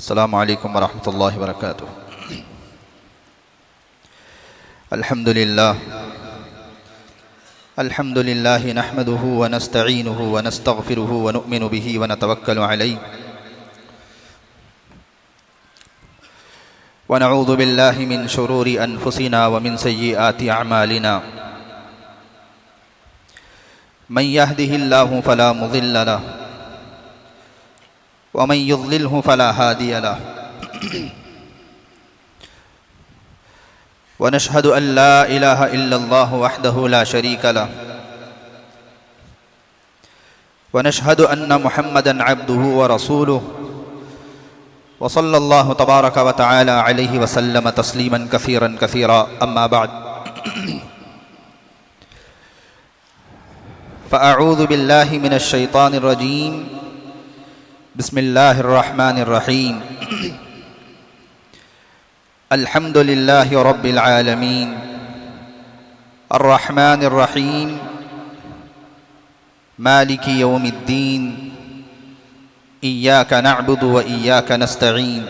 अस्सलामु अलैकुम वरहमतुल्लाहि वबरकातुह। अल्हम्दुलिल्लाह नहमदुहु व नस्तईनुहु व नस्तगफिरुहु व नुअमिनु बिही व नतवक्कलु अलैहि व नऊज़ु बिल्लाहि मिन शुरूरि अनफुसिना व मिन सय्यिआति अअमालिना। मन यहदिहिल्लाहु फला मुज़िल्ल लहु व मन युज़लिलहु फला हादिय लहु। व नशहदु अन ला इलाहा इल्लल्लाहु वहदहु ला शरीक लहु व नशहदु अन्न मुहम्मदन अब्दुहु व रसूलुहु व सल्लल्लाहु तबारक व तआला अलैहि व सल्लम तस्लीमन कसीरन कसीरा। अम्मा बाद फ़अऊज़ु बिल्लाहि मिनश शैतानिर रजीम। बिस्मिल्लाहिर रहमानिर रहीम। अल्हम्दुलिल्लाहि रब्बिल आलमीन अर्रहमानिर रहीम मालिकी यौमिद्दीन इय्याका नअबुदु व इय्याका नस्तईन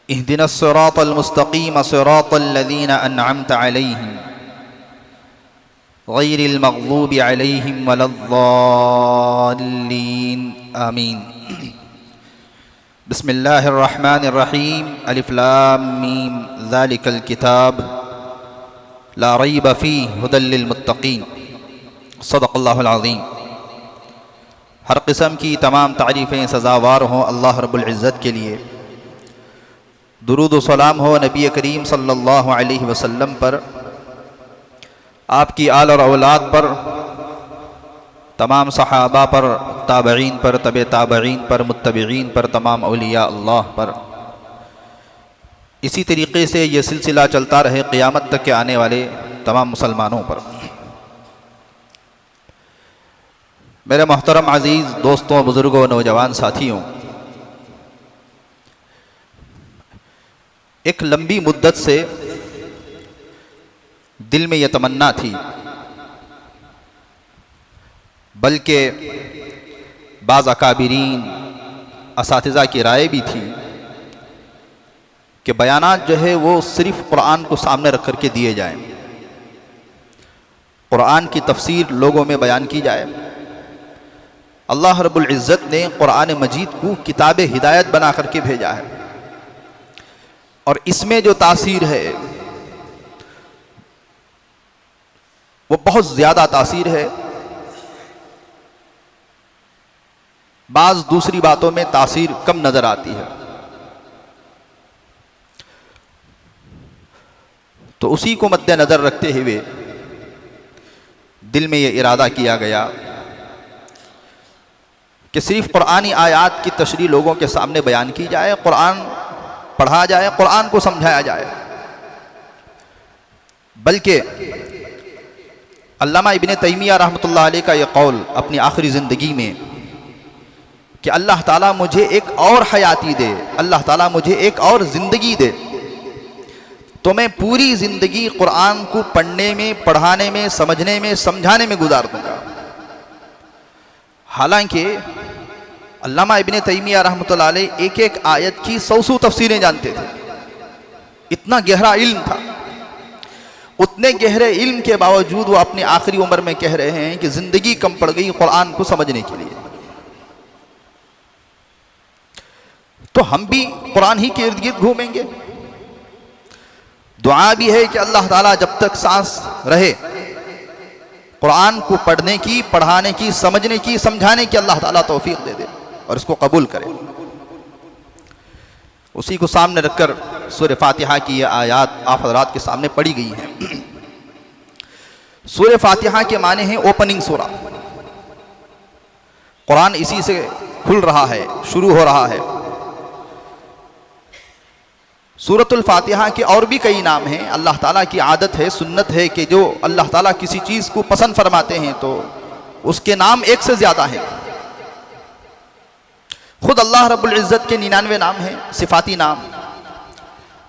इहदिनस सिरातल मुस्तक़ीम सिरातल लज़ीना अनअमत अलैहिम गैरिल मग़ज़ूबि अलैहिम वलद्दाल्लीन आमीन। बिस्मिल्लाहिर रहमानिर रहीम। अलिफ लाम मीम ज़ालिकल किताब ला रैब फ़ीहि हुदल लिल मुत्तक़ीन। सदक़ल्लाहुल अज़ीम। हर किस्म की तमाम तारीफ़ें सज़ावार हों अल्लाह रब्बुल इज़्ज़त के लिए। दुरूद व सलाम हो नबी करीम सल्लल्लाहु अलैहि वसल्लम पर, आपकी आल और औलाद पर, तमाम सहाबा पर, ताबईन पर, तबे ताबईन पर, मुत्तबईन पर, तमाम औलिया अल्लाह पर। इसी तरीक़े से ये सिलसिला चलता रहे क़यामत तक के आने वाले तमाम मुसलमानों पर। मेरे मोहतरम अज़ीज़ दोस्तों, बुज़ुर्गों, नौजवान साथियों, एक लंबी मुद्दत से दिल में यह तमन्ना थी, बल्कि बाज़ अकाबिरीन असातिज़ा की राय भी थी कि बयानात जो है वो सिर्फ़ कुरान को सामने रख कर के दिए जाएं, कुरान की तफसीर लोगों में बयान की जाए। अल्लाह रब्बुल इज़्ज़त ने कुरान मजीद को किताब हिदायत बना करके भेजा है और इसमें जो तासीर है वो बहुत ज़्यादा तासीर है। बाज़ दूसरी बातों में तासीर कम नज़र आती है। तो उसी को मद्देनज़र रखते हुए दिल में ये इरादा किया गया कि सिर्फ कुरानी आयात की तशरीह लोगों के सामने बयान की जाए, कुरान पढ़ा जाए, कुरान को समझाया जाए। बल्कि अल्लामा इब्न तैमिया रहमतुल्लाह अलैह का ये कौल अपनी आखिरी ज़िंदगी में कि अल्लाह ताला मुझे एक और हयाती दे, अल्लाह ताला मुझे एक और ज़िंदगी दे, तो मैं पूरी ज़िंदगी कुरान को पढ़ने में, पढ़ाने में, समझने में, समझाने में गुजार दूँगा। हालांकि अल्लामा इब्न तैमिया रहमतुल्लाह अलैह एक एक आयत की सौ तफसीरें जानते थे, इतना गहरा इल्म था। उतने गहरे इल्म के बावजूद वो अपनी आखिरी उम्र में कह रहे हैं कि ज़िंदगी कम पड़ गई कुरान को समझने के लिए। तो हम भी कुरान ही के इर्द गिर्द घूमेंगे। दुआ भी है कि अल्लाह ताला जब तक सांस रहे कुरान को पढ़ने की, पढ़ाने की, समझने की, समझाने की अल्लाह ताला तौफीक दे दे और इसको कबूल करे। उसी को सामने रखकर सूरह फातिहा की ये आयात आप हज़रात के सामने पढ़ी गई हैं। सूरह फातिहा के माने हैं ओपनिंग सूरा। कुरान इसी से खुल रहा है, शुरू हो रहा है। सूरतुल फातिहा के और भी कई नाम हैं। अल्लाह ताला की आदत है, सुन्नत है कि जो अल्लाह ताला किसी चीज़ को पसंद फरमाते हैं तो उसके नाम एक से ज़्यादा हैं। खुद अल्लाह रब्बुल इज़्ज़त के 99 नाम हैं, सिफाती नाम।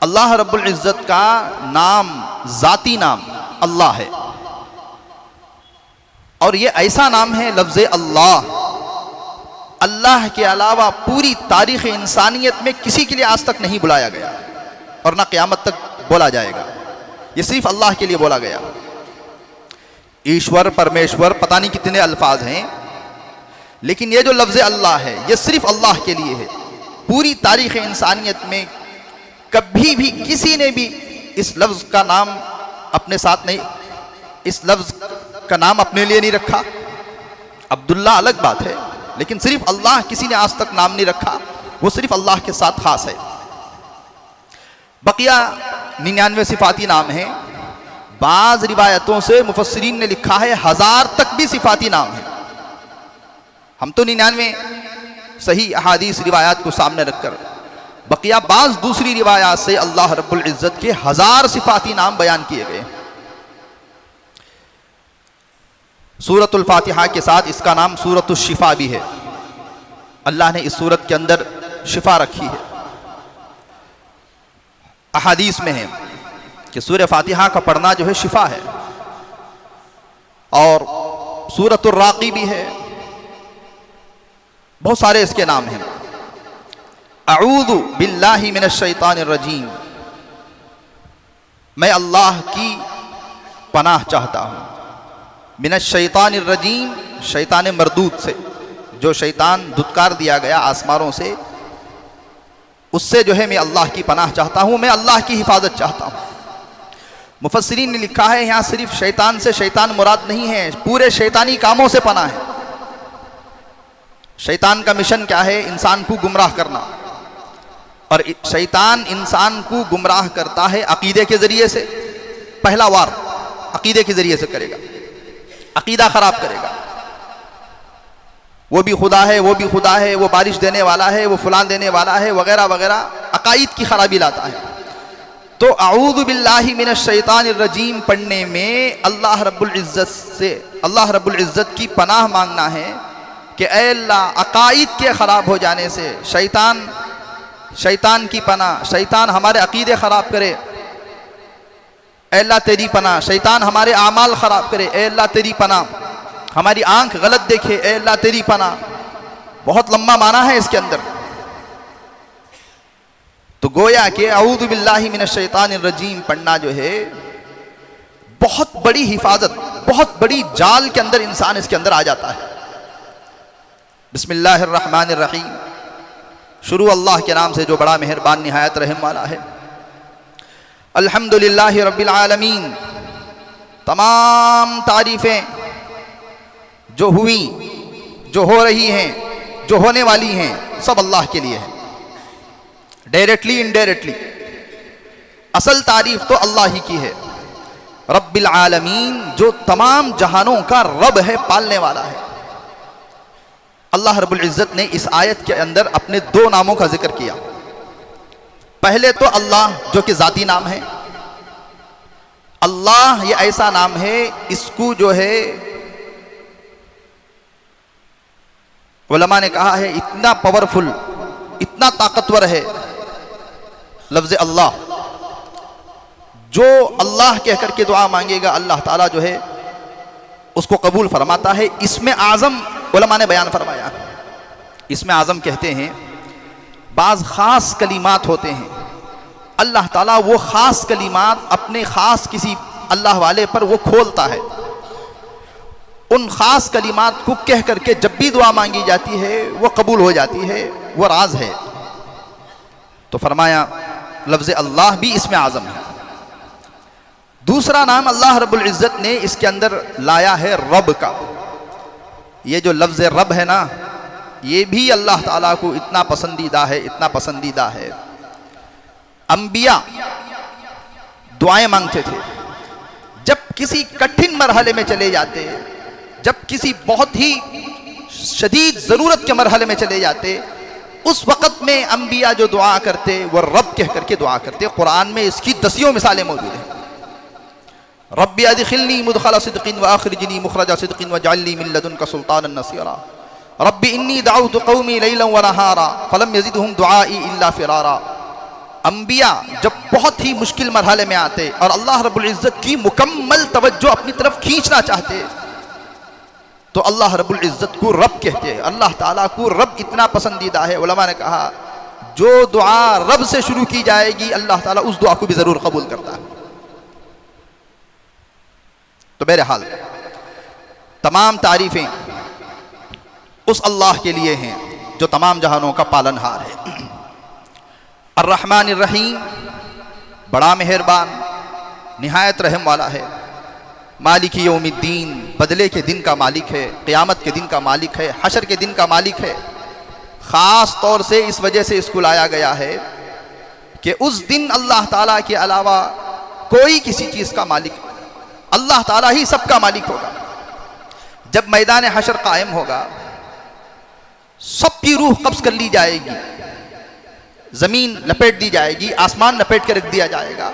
अल्लाह रब्बुल इज़्ज़त का नाम, ज़ाती नाम अल्लाह है और ये ऐसा नाम है, लफ्ज़ अल्लाह अल्लाह के अलावा पूरी तारीख़ इंसानियत में किसी के लिए आज तक नहीं बुलाया गया और ना क़यामत तक बोला जाएगा। ये सिर्फ अल्लाह के लिए बोला गया। ईश्वर, परमेश्वर, पता नहीं कितने अल्फाज हैं, लेकिन ये जो लफ्ज़ अल्लाह है ये सिर्फ अल्लाह के लिए है। पूरी तारीख़ इंसानियत में कभी भी किसी ने भी इस लफ्ज़ का नाम अपने साथ नहीं, इस लफ्ज़ का नाम अपने लिए नहीं रखा। अब्दुल्ला अलग बात है, लेकिन सिर्फ अल्लाह किसी ने आज तक नाम नहीं रखा, वो सिर्फ अल्लाह के साथ खास है। बकिया 99 सिफाती नाम हैं। बाज़ रिवायतों से मुफस्सिरीन ने लिखा है 1000 तक भी सिफाती नाम है। हम तो 99 सही अहादीस रिवायात को सामने रखकर बकिया बाज़ दूसरी रिवायात से अल्लाह रब्बुल इज़्ज़त के 1000 सिफाती नाम बयान किए गए। सूरतुल फातिहा के साथ इसका नाम सूरतुश शिफा भी है। अल्लाह ने इस सूरत के अंदर शिफा रखी है। अहादीस में है कि सूरह फातिहा का पढ़ना जो है शिफा है। और सूरतुर राक़ी भी है। बहुत सारे इसके नाम हैं। अऊज़ु बिल्लाहि मिनश शैतानिर रजीम, मैं अल्लाह की पनाह चाहता हूँ। मिनश शैतानिर रजीम, शैतान मरदूद से, जो शैतान धुतकार दिया गया आसमानों से, उससे जो है मैं अल्लाह की पनाह चाहता हूँ, मैं अल्लाह की हिफाजत चाहता हूँ। मुफस्सिरीन ने लिखा है यहाँ सिर्फ शैतान से शैतान मुराद नहीं है, पूरे शैतानी कामों से पनाह है। शैतान का मिशन क्या है? इंसान को गुमराह करना। और शैतान इंसान को गुमराह करता है अकीदे के ज़रिए से। पहला वार अकीदे के ज़रिए से करेगा, अकीदा ख़राब करेगा। वो भी खुदा है, वो भी खुदा है, वो बारिश देने वाला है, वो फलान देने वाला है, वगैरह वगैरह, अकाईद की खराबी लाता है। तो अऊज़ु बिल्लाहि मिनश शैतानिर रजीम पढ़ने में अल्लाह रब्बुल इज़्ज़त से, अल्लाह रब्बुल इज़्ज़त की पनाह मांगना है कि ऐ अल्लाह, अकाईद के ख़राब हो जाने से, शैतान की पनाह, शैतान हमारे अकीदे ख़राब करे, ऐ अल्लाह तेरी पनाह, शैतान हमारे आमाल ख़राब करे, ऐ अल्लाह तेरी पनाह, हमारी आंख गलत देखे, ऐ अल्लाह तेरी पनाह। बहुत लंबा माना है इसके अंदर। तो गोया कि अऊज़ु बिल्लाहि मिनश शैतानिर रजीम पढ़ना जो है बहुत बड़ी हिफाजत, बहुत बड़ी जाल के अंदर इंसान इसके अंदर आ जाता है। बिस्मिल्लाहिर रहमानिर रहीम, शुरू अल्लाह के नाम से जो बड़ा मेहरबान निहायत रहम वाला है। अल्हम्दुलिल्लाहि रब्बिल आलमीन, तमाम तारीफ़ें जो हुई, जो हो रही हैं, जो होने वाली हैं, सब अल्लाह के लिए है, डायरेक्टली इनडायरेक्टली। असल तारीफ तो अल्लाह ही की है, रब्बिल आलमीन, जो तमाम जहानों का रब है, पालने वाला है। अल्लाह रब्बुल इज़्ज़त ने इस आयत के अंदर अपने दो नामों का जिक्र किया। पहले तो अल्लाह जो कि ज़ाती नाम है। अल्लाह ये ऐसा नाम है, इसको जो है उलमा ने कहा है इतना पावरफुल, इतना ताकतवर है लफ्ज़ अल्लाह, जो अल्लाह कह करके दुआ मांगेगा अल्लाह ताला जो है उसको कबूल फरमाता है। इसमें आज़म उलमा ने बयान फरमाया। इसमें आज़म कहते हैं बाज़ ख़ास कलिमात होते हैं, अल्लाह ताला वो ख़ास कलिमात अपने ख़ास किसी अल्लाह वाले पर वो खोलता है। उन ख़ास कलिमात को कह करके जब भी दुआ मांगी जाती है वो कबूल हो जाती है, वो राज है। तो फरमाया लफ्ज़ अल्लाह भी इसमें आज़म है। दूसरा नाम अल्लाह रब्बुल इज़्ज़त ने इसके अंदर लाया है रब का। ये जो लफ्ज़ रब है ना, ये भी अल्लाह ताला को इतना पसंदीदा है, इतना पसंदीदा है। अंबिया दुआएं मांगते थे जब किसी कठिन मरहले में चले जाते, जब किसी बहुत ही शदीद ज़रूरत के मरहले में चले जाते, उस वक़्त में अंबिया जो दुआ करते वो रब कह करके दुआ करते। कुरान में इसकी दसियों मिसालें मौजूद हैं। रब्बी अदखिलनी मुदखला सिद्क़िन व अखरिजनी मुखरजा सिद्क़िन वजअलनी मिन लदुनका सुल्तानन नसीरा। रब्बी इन्नी दअउतु क़ौमी लैलन व नहारा फलम यज़िदहुम दुआई इल्ला फ़िरारा। अंबिया जब बहुत ही मुश्किल मरहले में आते और अल्लाह रब्बुल इज़्ज़त की मुकम्मल तवज्जो अपनी तरफ खींचना चाहते, तो अल्लाह रब्बुल इज़्ज़त को रब कहते हैं। अल्लाह ताला को रब इतना पसंदीदा है, उलमा ने कहा जो दुआ रब से शुरू की जाएगी अल्लाह ताला उस दुआ को भी ज़रूर कबूल करता है। तो बहरहाल तमाम तारीफ़ें उस अल्लाह के लिए हैं जो तमाम जहानों का पालनहार है। अर्रहमान अर्रहीम, बड़ा मेहरबान, निहायत रहम वाला है। मालिक यौमिद्दीन, बदले के दिन का मालिक है, क़यामत के दिन का मालिक है, हशर के दिन का मालिक है। ख़ास तौर से इस वजह से इसको लाया गया है कि उस दिन अल्लाह ताला के अलावा कोई किसी चीज़ का मालिक, अल्लाह ताला ही सबका मालिक होगा। जब मैदान हशर कायम होगा, सबकी रूह कब्ज़ कर ली जाएगी, ज़मीन लपेट दी जाएगी, आसमान लपेट कर रख दिया जाएगा,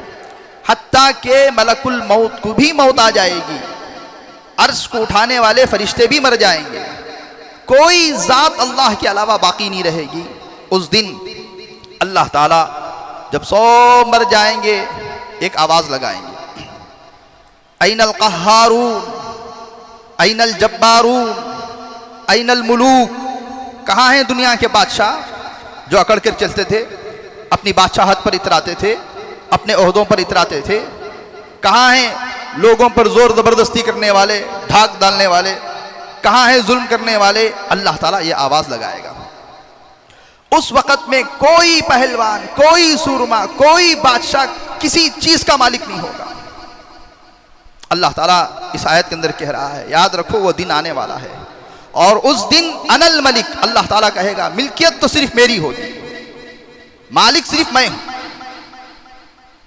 हत्ता के मलकुल मौत को भी मौत आ जाएगी, अर्श को उठाने वाले फरिश्ते भी मर जाएंगे, कोई ज़ात अल्लाह के अलावा बाकी नहीं रहेगी। उस दिन अल्लाह ताला जब सब मर जाएंगे एक आवाज़ लगाएंगे, ऐनल क़ह्हारून, ऐनल जब्बारून, ऐनल मुलूक। कहाँ हैं दुनिया के बादशाह जो अकड़ कर चलते थे, अपनी बादशाहत पर इतराते थे, अपने ओहदों पर इतराते थे? कहाँ हैं लोगों पर जोर ज़बरदस्ती करने वाले, ढाक डालने वाले? कहाँ हैं जुल्म करने वाले? अल्लाह ताला ये आवाज़ लगाएगा। उस वक़्त में कोई पहलवान, कोई सूरमा, कोई बादशाह किसी चीज़ का मालिक नहीं होगा। अल्लाह ताला इस आयत के अंदर कह रहा है, याद रखो वो दिन आने वाला है और उस दिन अनल मलिक, अल्लाह ताला कहेगा मिल्कियत तो सिर्फ मेरी होगी, मालिक सिर्फ मैं हूं।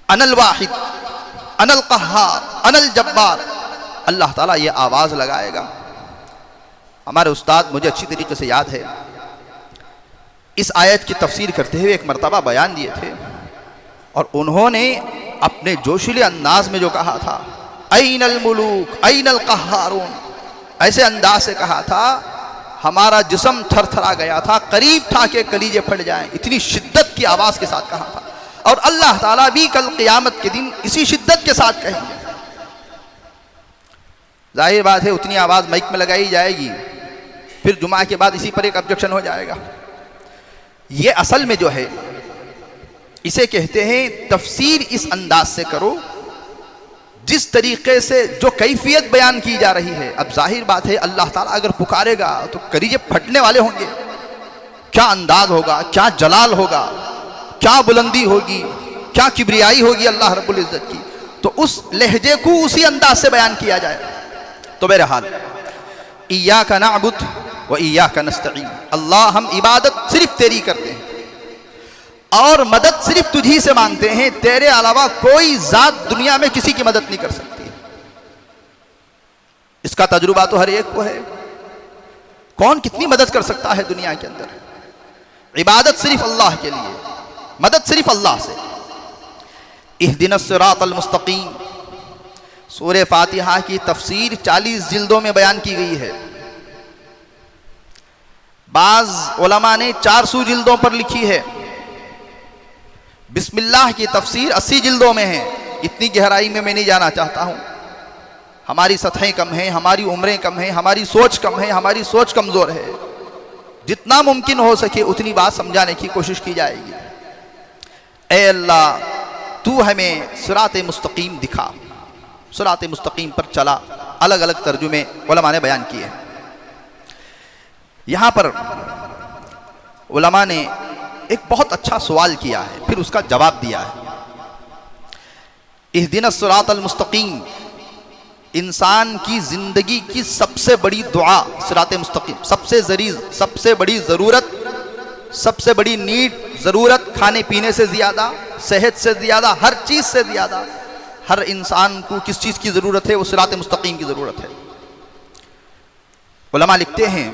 अनल वाहिद, अनल क़ह्हार, अनल जब्बार, अल्लाह ताला ये आवाज़ लगाएगा। हमारे उस्ताद, मुझे अच्छी तरीके से याद है, इस आयत की तफसीर करते हुए एक मरतबा बयान दिए थे और उन्होंने अपने जोशीले अंदाज में जो कहा था, ऐनल मुलूक, ऐनल क़ह्हारून, ऐसे अंदाज से कहा था हमारा जिस्म थरथरा गया था, करीब था कि कलीजे फट जाएं, इतनी शिद्दत की आवाज़ के साथ कहा था। और अल्लाह ताला भी कल क़यामत के दिन इसी शिद्दत के साथ कहेंगे। जाहिर बात है उतनी आवाज़ माइक में लगाई जाएगी, फिर जुमा के बाद इसी पर एक ऑब्जेक्शन हो जाएगा। ये असल में जो है इसे कहते हैं तफसीर इस अंदाज से करो जिस तरीके से जो कैफियत बयान की जा रही है। अब जाहिर बात है अल्लाह ताला अगर पुकारेगा तो कलीजे फटने वाले होंगे। क्या अंदाज होगा, क्या जलाल होगा, क्या बुलंदी होगी, क्या किब्रियाई होगी अल्लाह रब्बुल इज़्ज़त की। तो उस लहजे को उसी अंदाज से बयान किया जाए। तो बहरहाल इय्याका नअबुद व इय्याका नस्तईन, अल्लाह हम इबादत सिर्फ तेरी करते हैं और मदद सिर्फ तुझी से मांगते हैं, तेरे अलावा कोई ज़ात दुनिया में किसी की मदद नहीं कर सकती। इसका तजुर्बा तो हर एक को है। कौन कितनी मदद कर सकता है दुनिया के अंदर? इबादत सिर्फ अल्लाह के लिए, मदद सिर्फ अल्लाह से। इहदिनस सिरातल मुस्तकीम, सूरह फातिहा की तफसीर 40 जिल्दों में बयान की गई है। बाज़ उलमा ने 400 जिल्दों पर लिखी है। बिस्मिल्लाह की तफसीर 80 जिल्दों में है। इतनी गहराई में मैं नहीं जाना चाहता हूँ, हमारी सतहें कम हैं, हमारी उम्रें कम हैं, हमारी सोच कम है, हमारी सोच कमज़ोर है। जितना मुमकिन हो सके उतनी बात समझाने की कोशिश की जाएगी। ए अल्लाह, तू हमें सिराते मुस्तकीम दिखा, सिराते मुस्तकीम पर चला। अलग अलग तर्जुमे उलमा ने बयान किए हैं। यहाँ पर उलमा ने एक बहुत अच्छा सवाल किया है, फिर उसका जवाब दिया है। इहदिनस सिरातल मुस्तकीम, इंसान की ज़िंदगी की सबसे बड़ी दुआ सिराते मुस्तकीम, सबसे बड़ी ज़रूरत, सबसे बड़ी नीड, ज़रूरत खाने पीने से ज़्यादा, सेहत से ज़्यादा, हर चीज़ से ज़्यादा हर इंसान को किस चीज़ की ज़रूरत है? वो सिराते मुस्तकीम की ज़रूरत है। उलमा लिखते हैं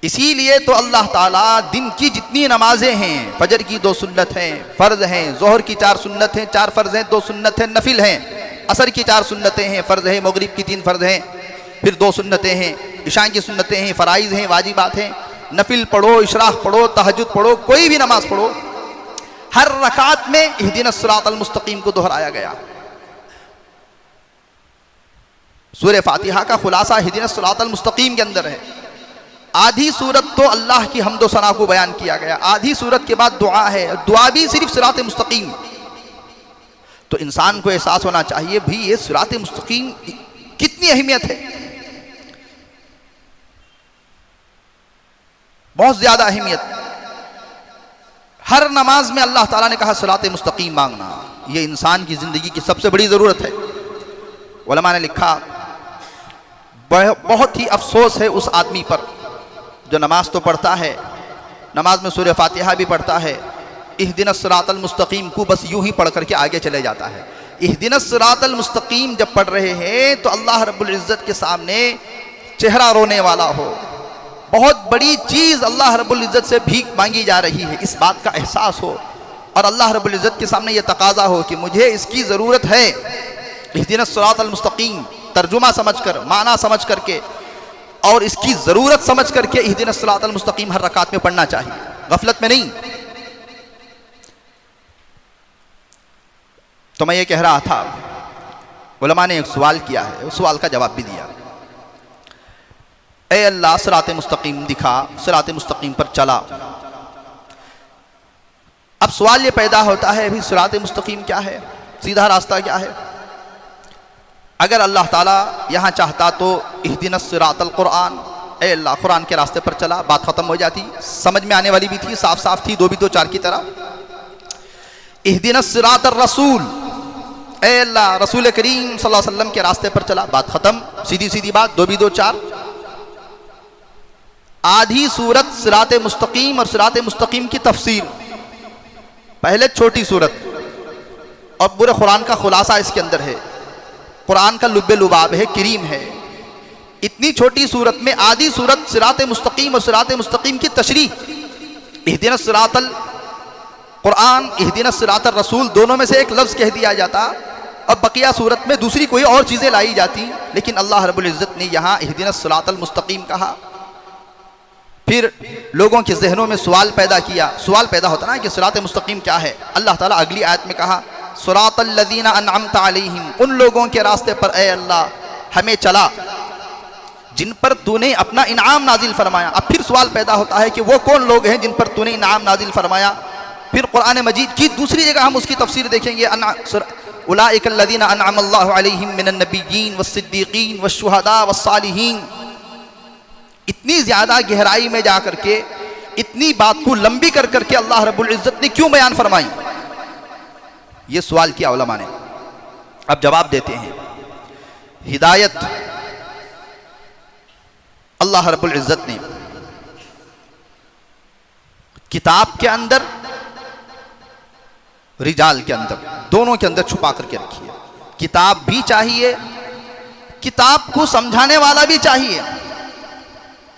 इसीलिए तो अल्लाह ताला दिन की जितनी नमाजें हैं, फजर की 2 सुन्नत हैं, फ़र्ज़ हैं, ज़ोहर की 4 सुन्नत हैं, 4 फ़र्ज़ हैं, 2 सुन्नत हैं, नफिल हैं, असर की 4 सुन्नतें हैं, फ़र्ज़ हैं, मगरिब की 3 फ़र्ज़ हैं, फिर 2 सुन्नतें हैं, इशा की सुन्नतें हैं, फ़राइज़ हैं, वाजिबात हैं, नफिल पढ़ो, इशराक़ पढ़ो, तहज्जुद पढ़ो, कोई भी नमाज पढ़ो, हर रकात में इहदिनस सिरातल मुस्तकीम को दोहराया गया। सूरह फातिहा का खुलासा इहदिनस सिरातल मुस्तकीम के अंदर है। आधी सूरत तो अल्लाह की हम्द व सना को बयान किया गया, आधी सूरत के बाद दुआ है, दुआ भी सिर्फ सिरात मुस्तकीम। तो इंसान को एहसास होना चाहिए भी ये सिरात मुस्तकीम कितनी अहमियत है, बहुत ज्यादा अहमियत। हर नमाज में अल्लाह ताला ने कहा सिरात मुस्तकीम मांगना, ये इंसान की जिंदगी की सबसे बड़ी जरूरत है। उलमा ने लिखा बहुत ही अफसोस है उस आदमी पर जो नमाज तो पढ़ता है, नमाज में सूरह फातिहा भी पढ़ता है, इहदिनस सिरातल मुस्तकीम को बस यूं ही पढ़ करके आगे चले जाता है। इहदिनस सिरातल मुस्तकीम जब पढ़ रहे हैं तो अल्लाह रब्बुल इज़्ज़त के सामने चेहरा रोने वाला हो, बहुत बड़ी चीज़ अल्लाह रब्बुल इज़्ज़त से भीख मांगी जा रही है, इस बात का एहसास हो और अल्लाह रब्बुल इज़्ज़त के सामने ये तकाजा हो कि मुझे इसकी ज़रूरत है। इहदिनस सिरातल मुस्तकीम तर्जुमा समझकर, माना समझ करके और इसकी ज़रूरत समझ करके इहदिनस सिरातल मुस्तकीम हर रकात में पढ़ना चाहिए, गफलत में नहीं। तो मैं ये कह रहा था, उलमा ने एक सवाल किया है, उस सवाल का जवाब भी दिया। ए अल्लाह सिरात मुस्तकीम दिखा, सिरात मुस्तकीम पर चला। अब सवाल ये पैदा होता है अभी सिरात मुस्तकीम क्या है, सीधा रास्ता क्या है। अगर अल्लाह ताला यहाँ चाहता तो इहदिनस सिरातल कुरान, ए अल्लाह कुरान के रास्ते पर चला, बात खत्म हो जाती, समझ में आने वाली भी थी, साफ साफ थी, 2 भी 2 4 की तरह। इहदिनस सिरातल रसूल, ए अल्लाह रसूल करीम सल्लल्लाहु अलैहि वसल्लम के रास्ते पर चला, बात खत्म, सीधी सीधी बात, 2 भी 2 4। आधी सूरत सिरात मुस्तकीम और सिरात मुस्तकीम की तफसीर, पहले छोटी सूरत और पूरे कुरान का खुलासा इसके अंदर है, कुरान का लुब्बे लुबाब है, करीम है। इतनी छोटी सूरत में आधी सूरत सिरात मुस्तकीम और सिरात मुस्तकीम की तशरीह, इहदिनस सिरातल कुरान, इहदिनस सिरातल रसूल, दोनों में से एक लफ्ज़ कह दिया जाता और बकिया सूरत में दूसरी कोई और चीज़ें लाई जाती, लेकिन अल्लाह रब्बुल इज़्ज़त ने यहाँ इहदिनस सिरातल मुस्तकीम कहा। फिर लोगों के जहनों में सवाल पैदा किया, सवाल पैदा होता ना कि सिरात मुस्तकीम क्या है। अल्लाह ताला अगली आयत में कहा सिरातल लज़ीना अनअमता अलैहिम, उन लोगों के रास्ते पर ए अल्लाह हमें चला जिन पर तूने अपना इनाम नाजिल फरमाया। अब फिर सवाल पैदा होता है कि वो कौन लोग हैं जिन पर तूने इनाम नाजिल फरमाया। फिर कुरान मजीद की दूसरी जगह हम उसकी तफसीर देखेंगे, उलाइकल लज़ीना अनअमल्लाहु अलैहिम मिनन नबिय्यीन वस्सिद्दीकीन वश्शुहदा वस्सालिहीन। इतनी ज़्यादा गहराई में जा करके इतनी बात को लंबी कर करके अल्लाह रब्बुल इज़्ज़त ने क्यों बयान फरमाई, ये सवाल किया उलमा ने। अब जवाब देते हैं, हिदायत अल्लाह रब्बुल इज़्ज़त ने किताब के अंदर, रिजाल के अंदर, दोनों के अंदर छुपा करके रखी है। किताब भी चाहिए, किताब को समझाने वाला भी चाहिए।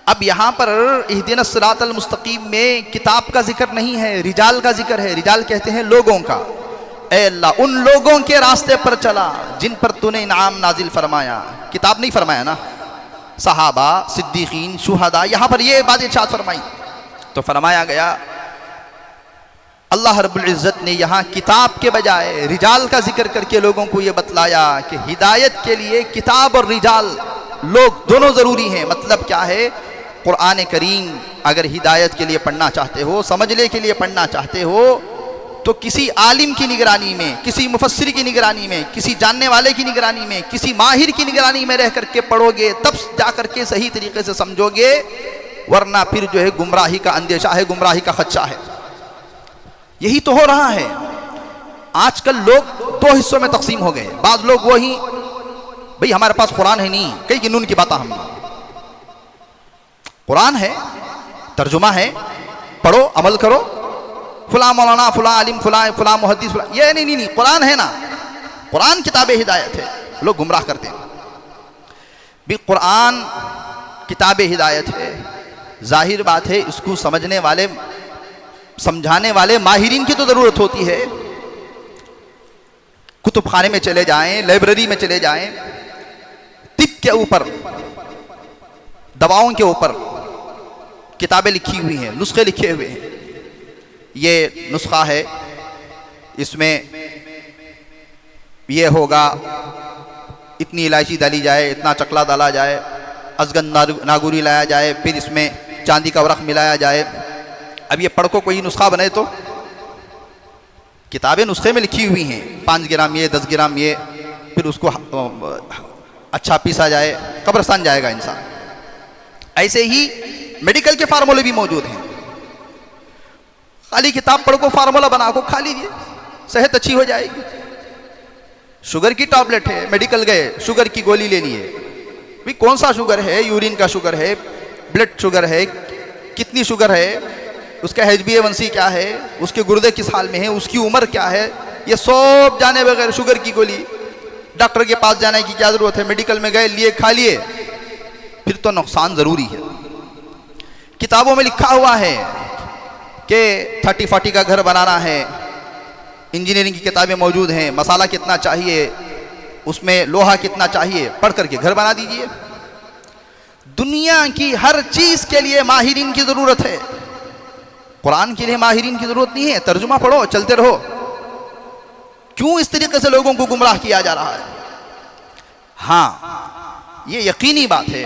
अब यहाँ पर इहदिनस सिरातल मुस्तकीम में किताब का जिक्र नहीं है, रिजाल का जिक्र है। रिजाल कहते हैं लोगों का। ए अल्लाह उन लोगों के रास्ते पर चला जिन पर तूने इनाम नाजिल फरमाया, किताब नहीं फरमाया ना, सहाबा, सिद्दीकीन, शुहदा, यहाँ पर ये बात इरशाद फरमाई। तो फरमाया गया अल्लाह रब्बुल इज़्ज़त ने यहाँ किताब के बजाय रिजाल का जिक्र करके लोगों को ये बतलाया कि हिदायत के लिए किताब और रिजाल, लोग दोनों ज़रूरी हैं। मतलब क्या है, कुरान करीम अगर हिदायत के लिए पढ़ना चाहते हो, समझने के लिए पढ़ना चाहते हो, तो किसी आलिम की निगरानी में, किसी मुफस्सिर की निगरानी में, किसी जानने वाले की निगरानी में, किसी माहिर की निगरानी में रह करके पढ़ोगे, तब जा करके सही तरीके से समझोगे, वरना फिर जो है गुमराही का अंदेशा है, गुमराही का खदशा है। यही तो हो रहा है। आजकल लोग 2 हिस्सों में तकसीम हो गए। बाद लोग वही, भाई हमारे पास कुरान है नहीं, कई गिनून की बात, हम कुरान है, तर्जुमा है, पढ़ो, अमल करो, फुला मौलाना, फुला आलिम, फुला मुहद्दिस, फुला, ये नहीं, कुरान है ना, कुरान किताब हिदायत है। लोग गुमराह करते हैं भी कुरान किताब हिदायत है। जाहिर बात है इसको समझने वाले, समझाने वाले माहिरीन की तो ज़रूरत होती है। कुतुब खाने में चले जाएं, लाइब्रेरी में चले जाएं, तिब के ऊपर, दवाओं के ऊपर किताबें लिखी हुई हैं, नुस्खे लिखे हुए हैं। ये नुस्खा है, इसमें ये होगा, इतनी इलायची डाली जाए, इतना चकला डाला जाए, अजगन नागुरी लाया जाए, फिर इसमें चांदी का वरख मिलाया जाए। अब ये पढ़ को कोई नुस्खा बने तो किताबें नुस्खे में लिखी हुई हैं, 5 ग्राम ये, 10 ग्राम ये, फिर उसको अच्छा पीसा जाए, कब्रिस्तान जाएगा इंसान। ऐसे ही मेडिकल के फार्मूले भी मौजूद हैं। खाली किताब पढ़ को फार्मूला बना को खा लीजिए, सेहत अच्छी हो जाएगी। शुगर की टैबलेट है, मेडिकल गए, शुगर की गोली ले लिए, भाई कौन सा शुगर है, यूरिन का शुगर है, ब्लड शुगर है, कितनी शुगर है, उसका HbA1c क्या है, उसके गुर्दे किस हाल में है, उसकी उम्र क्या है, ये सब जाने बगैर शुगर की गोली डॉक्टर के पास जाने की क्या जरूरत है। मेडिकल में गए, लिए, खा लिए, फिर तो नुकसान जरूरी है। किताबों में लिखा हुआ है कि 30-40 का घर बनाना है, इंजीनियरिंग की किताबें मौजूद हैं, मसाला कितना चाहिए, उसमें लोहा कितना चाहिए, पढ़ करके घर बना दीजिए। दुनिया की हर चीज के लिए माहिरीन की जरूरत है, कुरान के लिए माहिरीन की जरूरत नहीं है। तर्जुमा पढ़ो, चलते रहो। क्यों इस तरीके से लोगों को गुमराह किया जा रहा है? हाँ, ये यकीनी बात है,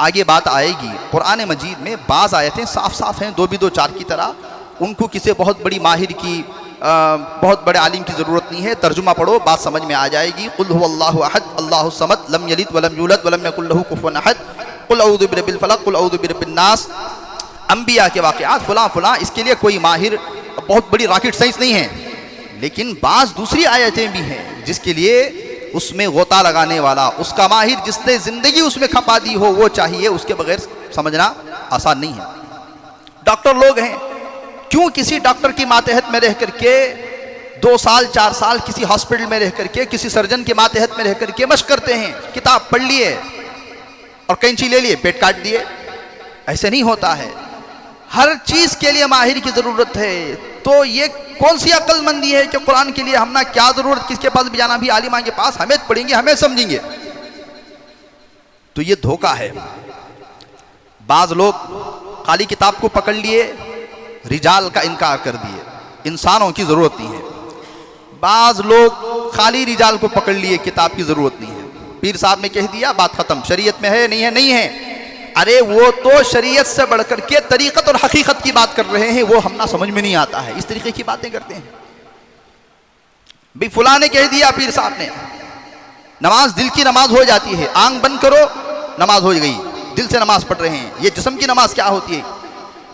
आगे बात आएगी। कुरान मजीद में बाज़ आयतें साफ साफ हैं, 2 भी 2 4 की तरह। उनको किसी बहुत बड़ी माहिर की, बहुत बड़े आलिम की ज़रूरत नहीं है। तर्जुमा पढ़ो, बात समझ में आ जाएगी। कुल हुवल्लाहु अहद अल्लाहु समद लम यलिद वलम यूलद वलम यकुल लहू कुफुवन अहद कुल औज़ु बिरब्बिल फलक कुल औज़ु बिरब्बिन नास। अंबिया के वाक़यात फलां फलां, इसके लिए कोई माहिर बहुत बड़ी रॉकेट साइंस नहीं है। लेकिन बाज़ दूसरी आयतें भी हैं जिसके लिए उसमें गोता लगाने वाला, उसका माहिर जिसने ज़िंदगी उसमें खपा दी हो, वो चाहिए। उसके बगैर समझना आसान नहीं है। डॉक्टर लोग हैं, क्यों किसी डॉक्टर की मातहत में रह करके 2 साल 4 साल किसी हॉस्पिटल में रह करके, किसी सर्जन के मातहत में रह करके मशक करते हैं? किताब पढ़ लिए और कैंची ले लिए, पेट काट दिए। ऐसे नहीं होता है। हर चीज़ के लिए माहिर की ज़रूरत है। तो ये कौन सी अक्लमंदी है कि कुरान के लिए हमने क्या ज़रूरत, किसके पास भी जाना, भी आलिमा के पास, हमें पढ़ेंगे, हमें समझेंगे। तो ये धोखा है। बाज़ लोग खाली किताब को पकड़ लिए, रिजाल का इनकार कर दिए, इंसानों की ज़रूरत नहीं है। बाज़ लोग खाली रिजाल को पकड़ लिए, किताब की ज़रूरत नहीं है। पीर साहब ने कह दिया, बात ख़त्म, शरीयत में है, नहीं है, नहीं है। अरे वो तो शरीयत से बढ़कर के तरीक़त और हकीकत की बात कर रहे हैं, वो हमना समझ में नहीं आता है, इस तरीके की बातें करते हैं। भाई फुला ने कह दिया, पीर साहब ने, नमाज दिल की नमाज हो जाती है, आंख बंद करो नमाज हो गई, दिल से नमाज पढ़ रहे हैं। ये जिस्म की नमाज क्या होती है?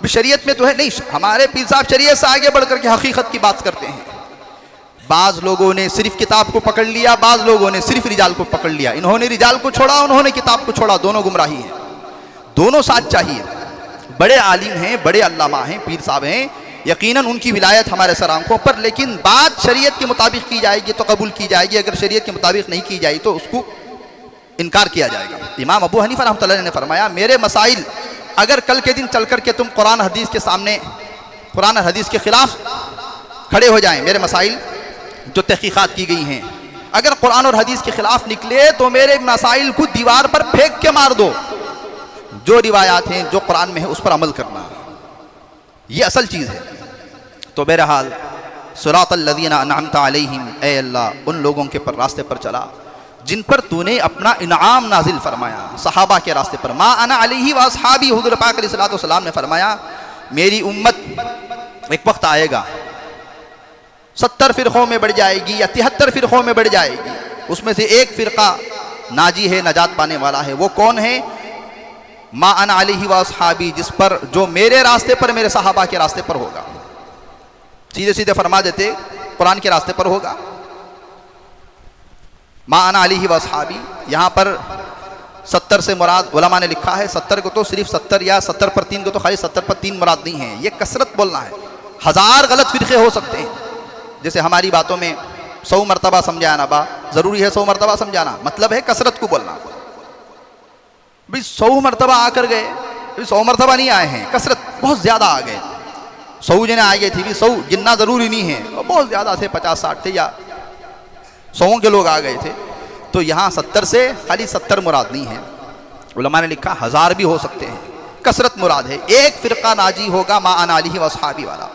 भी शरीयत में तो है नहीं। हमारे पीर साहब शरीयत से आगे बढ़कर के हकीकत की बात करते हैं। बाज़ लोगों ने सिर्फ किताब को पकड़ लिया, बाज़ लोगों ने सिर्फ रिजाल को पकड़ लिया। इन्होंने रिजाल को छोड़ा, उन्होंने किताब को छोड़ा, दोनों गुमराही हैं। दोनों साथ चाहिए। बड़े आलिम हैं, बड़े अल्लामा हैं, पीर साहब हैं, यकीनन उनकी विलायत हमारे सर आंखों पर, लेकिन बात शरीयत के मुताबिक की जाएगी तो कबूल की जाएगी, अगर शरीयत के मुताबिक नहीं की जाए तो उसको इनकार किया जाएगा। इमाम अबू हनीफा रहमतुल्लाह ने फरमाया, मेरे मसाइल अगर कल के दिन चल करके तुम कुरान हदीस के सामने, कुरान हदीस के खिलाफ खड़े हो जाएं, मेरे मसाइल जो तहकीकात की गई हैं अगर कुरान और हदीस के खिलाफ निकले तो मेरे मसाइल को दीवार पर फेंक के मार दो। जो रिवायात हैं, जो कुरान में है, उस पर अमल करना, ये असल चीज़ है। तो बहरहाल, सिरातल लज़ीना अनअमता अलैहिम, ए अल्लाह उन लोगों के पर रास्ते पर चला जिन पर तूने अपना इनाम नाजिल फरमाया, सहाबा के रास्ते पर। मा अना अलैहि व अस्हाबी, हुज़ूर पाक अलैहिस्सलातु वस्सलाम ने फरमाया, मेरी उम्मत एक वक्त आएगा 70 फ़िरक़ों में बढ़ जाएगी या 73 फ़िरक़ों में बढ़ जाएगी, उसमें से एक फ़िरक़ा नाजी है, नजात पाने वाला है। वो कौन है? मा अना अलैहि व अस्हाबी, जिस पर, जो मेरे रास्ते पर, मेरे सहाबा के रास्ते पर होगा। सीधे सीधे फरमा देते, कुरान के रास्ते पर होगा। मा अना अलैहि व अस्हाबी, यहाँ पर 70 से मुराद उलमा ने लिखा है, 70 को तो सिर्फ 70 या 70 पर 3 को तो खाली 70 पर 3 मुराद नहीं है, ये कसरत बोलना है। 1000 गलत फ़िरक़े हो सकते हैं। जैसे हमारी बातों में 100 मरतबा समझाना, ज़रूरी है 100 मरतबा समझाना, मतलब है कसरत को बोलना। भाई 100 मरतबा आकर गए, 100 मरतबा नहीं आए हैं, कसरत बहुत ज़्यादा आ गए। 100 जने आ गए थे, भी 100 गिनना ज़रूरी नहीं है, बहुत ज़्यादा थे, 50-60 थे या 100 के लोग आ गए थे। तो यहाँ 70 से खाली 70 मुराद नहीं है, उलमा ने लिखा 1000 भी हो सकते हैं, कसरत मुराद है। एक फ़िरक़ा नाजी होगा मा अना अलैहि व अस्हाबी वाला,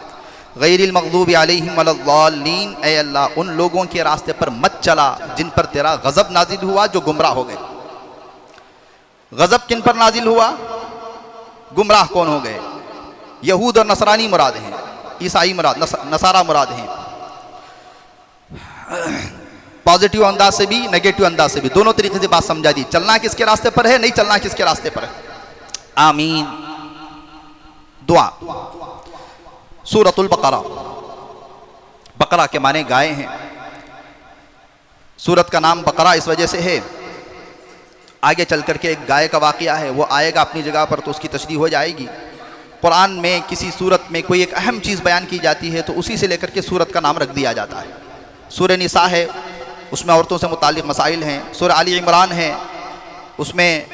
गैरिल मग़दूबि अलैहिम वलद्दाल्लीन, ऐ अल्लाह उन लोगों के रास्ते पर मत चला जिन पर तेरा गज़ब नाजिल हुआ, जो गुमराह हो गए। गज़ब किन पर नाजिल हुआ? गुमराह कौन हो गए? यहूद और नसरानी मुराद हैं, ईसाई मुराद, नसारा मुराद हैं। पॉजिटिव अंदाज से भी, नेगेटिव अंदाज से भी, दोनों तरीके से बात समझा दी। चलना किसके रास्ते पर है, नहीं चलना किसके रास्ते पर है। आमीन। दुआ। सूरतुल बकरा, बकरा के माने गाय हैं। सूरत का नाम बकरा इस वजह से है, आगे चल करके एक गाय का वाक़या है, वो आएगा अपनी जगह पर तो उसकी तशरीह हो जाएगी। कुरान में किसी सूरत में कोई एक अहम चीज़ बयान की जाती है तो उसी से लेकर के सूरत का नाम रख दिया जाता है। सूरह निसा है, उसमें औरतों से मुतालिक मसाइल हैं। सूरह आली इमरान है, उसमें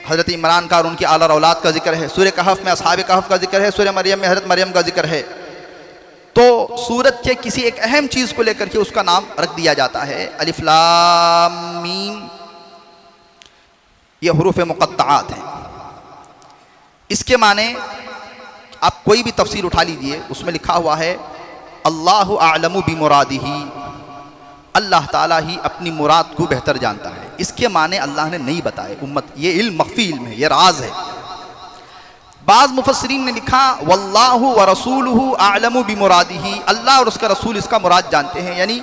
हज़रत इमरान का और उनकी आला औलाद का जिक्र है। सूरह कहफ में असहाब कहफ का जिक्र है। सूरह मरियम में हज़रत मरियम का जिक्र है। तो सूरत के किसी एक अहम चीज़ को लेकर के उसका नाम रख दिया जाता है। अलिफ लाम मीम, ये हुरूफ मुक़त्तआत हैं। इसके माने आप कोई भी तफसीर उठा लीजिए, उसमें लिखा हुआ है अल्लाहु आलमु बिमुरादिही, अल्लाह ताला ही अपनी मुराद को बेहतर जानता है। इसके माने अल्लाह ने नहीं बताए उम्मत, ये इल्म मख्फी इल्म है, ये राज है। बाज़ मुफस्सिरीन ने लिखा वल्लाहु व रसूलुहु आलमु बिमुरादिही, अल्लाह और उसका रसूल इसका मुराद जानते हैं। यानी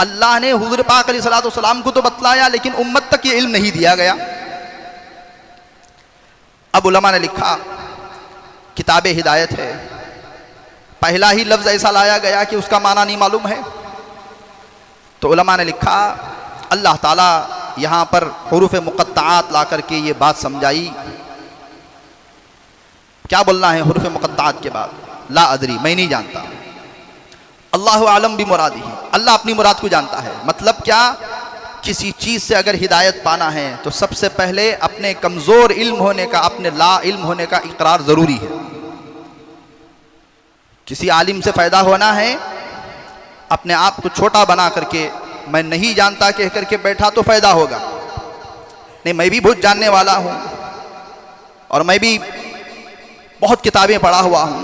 अल्लाह ने हुज़ूर पाक अलैहिस्सलातु वस्सलाम को तो बतलाया, लेकिन उम्मत तक ये इल्म नहीं दिया गया। अब उलमा ने लिखा किताब हिदायत है, पहला ही लफ्ज़ ऐसा लाया गया कि उसका माना नहीं मालूम है। तो उलमा ने लिखा अल्लाह ताला यहाँ पर हुरूफ मुक़त्तआत ला करके ये बात समझाई। क्या बोलना है हुरूफ मुक़त्तआत के बाद? ला अदरी, मैं नहीं जानता। अल्लाहु आलम बिमुरादिही, अल्लाह अपनी मुराद को जानता है। मतलब क्या? किसी चीज़ से अगर हिदायत पाना है तो सबसे पहले अपने कमज़ोर इल्म होने का, अपने ला इल्म होने का इकरार ज़रूरी है। किसी आलिम से फ़ायदा होना है, अपने आप को छोटा बना करके मैं नहीं जानता कह करके बैठा तो फ़ायदा होगा नहीं। मैं भी बहुत जानने वाला हूँ और मैं भी बहुत किताबें पढ़ा हुआ हूँ,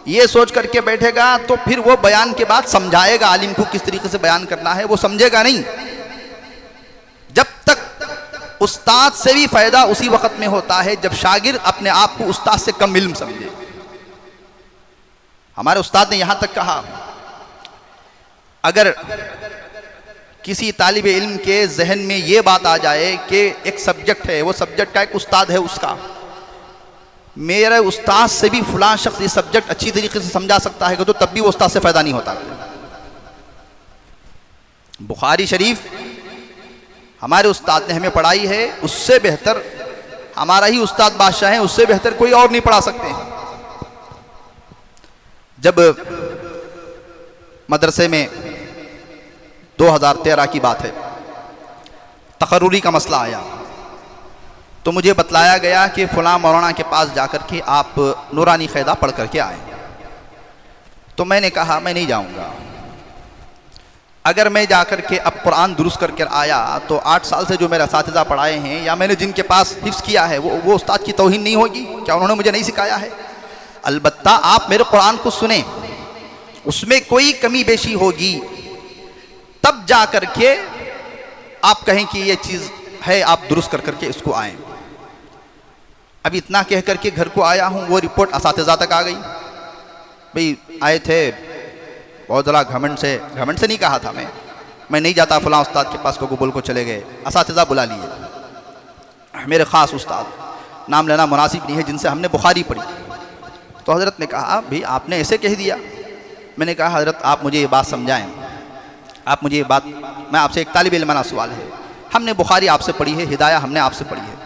ये सोच करके बैठेगा तो फिर वो बयान के बाद समझाएगा आलिम को किस तरीके से बयान करना है, वो समझेगा नहीं। जब तक उस्ताद से भी फ़ायदा उसी वक़्त में होता है जब शागिर्द अपने आप को उस्ताद से कम इल्म समझे। हमारे उस्ताद ने यहाँ तक कहा, अगर किसी तालिब इल्म के जहन में ये बात आ जाए कि एक सब्जेक्ट है, वो सब्जेक्ट का एक उस्ताद है, उसका मेरे उस्ताद से भी फलां शख्स ये सब्जेक्ट अच्छी तरीके से समझा सकता है, तो तब भी वो उस्ताद से फ़ायदा नहीं होता। बुखारी शरीफ हमारे उस्ताद ने हमें पढ़ाई है, उससे बेहतर हमारा ही उस्ताद बादशाह है, उससे बेहतर कोई और नहीं पढ़ा सकते। जब मदरसे में 2013 की बात है, तकर्रुरी का मसला आया तो मुझे बतलाया गया कि फ़लाँ मौलाना के पास जाकर के आप नूरानी क़ैदा पढ़ करके आए। तो मैंने कहा मैं नहीं जाऊंगा। अगर मैं जाकर के अब कुरान दुरुस्त करके आया तो 8 साल से जो मेरे असातिज़ा पढ़ाए हैं या मैंने जिनके पास हिफ्ज़ किया है वो उस्ताद की तौहीन नहीं होगी क्या? उन्होंने मुझे नहीं सिखाया है? अलबत्ता आप मेरे कुरान को सुने, उसमें कोई कमी बेशी होगी तब जा कर के आप कहें कि ये चीज़ है, आप दुरुस्त कर करके इसको आएँ। अभी इतना कह करके घर को आया हूँ, वो रिपोर्ट असातिज़ा तक आ गई। भाई आए थे बहुत ज़रा घमंड से नहीं कहा था मैं नहीं जाता फ़लाँ उस्ताद के पास, को बोल को चले गए। असातिज़ा बुला लिए, मेरे ख़ास उस्ताद, नाम लेना मुनासिब नहीं है, जिनसे हमने बुखारी पढ़ी। तो हज़रत ने कहा भाई आपने ऐसे कह दिया। मैंने कहा हज़रत आप मुझे ये बात समझाएं, आप मुझे ये बात, मैं आपसे एक तालिब इल्माना सवाल है, हमने बुखारी आपसे पढ़ी है, हिदाया हमने आपसे पढ़ी है,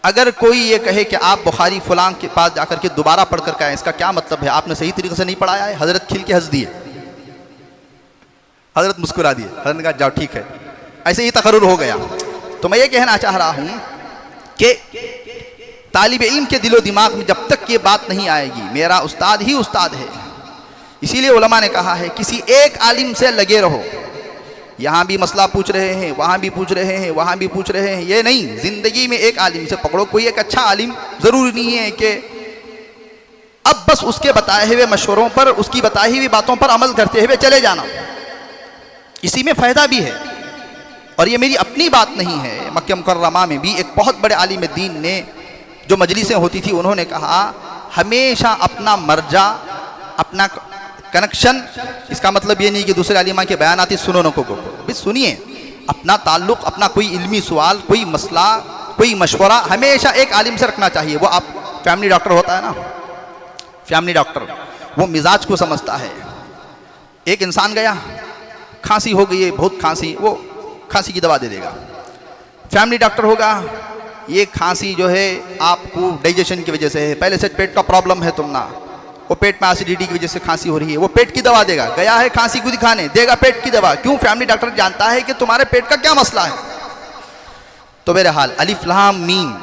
अगर कोई ये कहे कि आप बुखारी फ़लाँ के पास जाकर के दोबारा पढ़ कर के आए, इसका क्या मतलब है? आपने सही तरीके से नहीं पढ़ाया है। हज़रत खिल के हंस दिए, हज़रत मुस्कुरा दिए। हज़रत ने कहा जाओ ठीक है। ऐसे ही तकर्रुर हो गया। तो मैं ये कहना चाह रहा हूँ कि तालिब इल्म के दिलो दिमाग में जब तक ये बात नहीं आएगी मेरा उस्ताद ही उस्ताद है, इसीलिए उलमा ने कहा है किसी एक आलिम से लगे रहो। यहाँ भी मसला पूछ रहे हैं, वहाँ भी पूछ रहे हैं, वहाँ भी पूछ रहे हैं, ये नहीं, ज़िंदगी में एक आलिम से पकड़ो। कोई एक अच्छा आलिम, ज़रूरी नहीं है कि अब बस उसके बताए हुए मशवरों पर, उसकी बताई हुई बातों पर अमल करते हुए चले जाना, इसी में फ़ायदा भी है। और ये मेरी अपनी बात नहीं है, मक्का मुकर्रमा में भी एक बहुत बड़े आलिम दीन ने, जो मजलिसें होती थी, उन्होंने कहा हमेशा अपना मर्जा, अपना कनेक्शन, इसका मतलब ये नहीं कि दूसरे आलिमा के बयान आती सुनो न को भी सुनिए, अपना ताल्लुक़, अपना कोई इल्मी सवाल, कोई मसला, कोई मशवरा हमेशा एक आलिम से रखना चाहिए। वो आप फैमिली डॉक्टर होता है ना, फैमिली डॉक्टर, वो मिजाज को समझता है। एक इंसान गया, खांसी हो गई है, बहुत खांसी, वो खांसी की दवा दे देगा। फैमिली डॉक्टर होगा, ये खांसी जो है आपको डाइजेशन की वजह से है, पहले से पेट का प्रॉब्लम है तुम ना, वो पेट में एसिडिटी की वजह से खांसी हो रही है, वो पेट की दवा देगा। गया है खांसी को दिखाने, देगा पेट की दवा। क्यों? फैमिली डॉक्टर जानता है कि तुम्हारे पेट का क्या मसला है। तो बहरहाल अलिफ लाम मीम,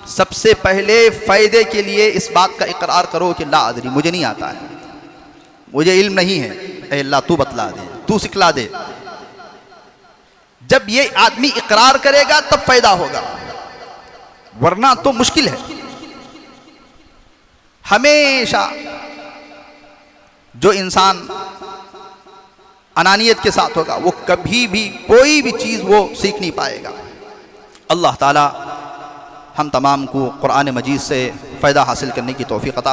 सबसे पहले फ़ायदे के लिए इस बात का इकरार करो कि ला अदरी, मुझे नहीं आता है, मुझे इल्म नहीं है, ऐ अल्लाह तू बतला दे, तू सिखला दे। जब ये आदमी इकरार करेगा तब फायदा होगा, वरना तो मुश्किल है। हमेशा जो इंसान अनानियत के साथ होगा वो कभी भी कोई भी चीज़ वो सीख नहीं पाएगा। अल्लाह ताला हम तमाम को कुरान मजीद से फ़ायदा हासिल करने की तौफीक अता